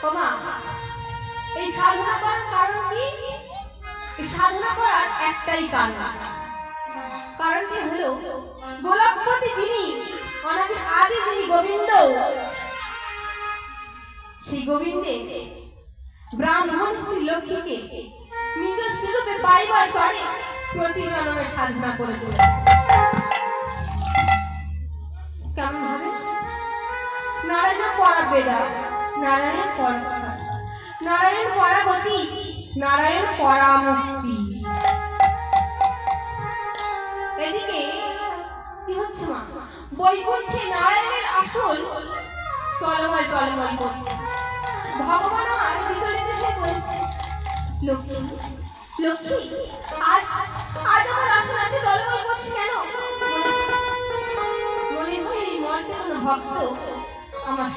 ওমা, এই সাধনা করার কারণ কি? এই সাধনা করার একটাই কারণ। কারণটি হলো গোলকপতি যিনি, অনাদি আদি যিনি গোবিন্দ, সেই গোবিন্দে ব্রাহ্মণ স্ত্রী লক্ষ্মীকে নিজ স্ত্রীরূপে পাইবার পরে প্রতি জন্মে সাধনা করে চলেছে। কেমন হবে? নারায়ণ পরাবেদা, নারায়ণ পরাক্ষা, নারায়ণ পরাগতি, নারায়ণ পরামুক্তি। এদিকে কি হচ্ছে মা? বৈকুণ্ঠে নারায়ণের আসল টলমল টলমল করছে। ভগবান আমার বিচলিত হয়ে বলছে, লক্ষ্মী লক্ষ্মী, আজ আজ আমার আসল এত টলমল করছে কেন? মনে হয় এই মনটা কোনো ভক্ত আমার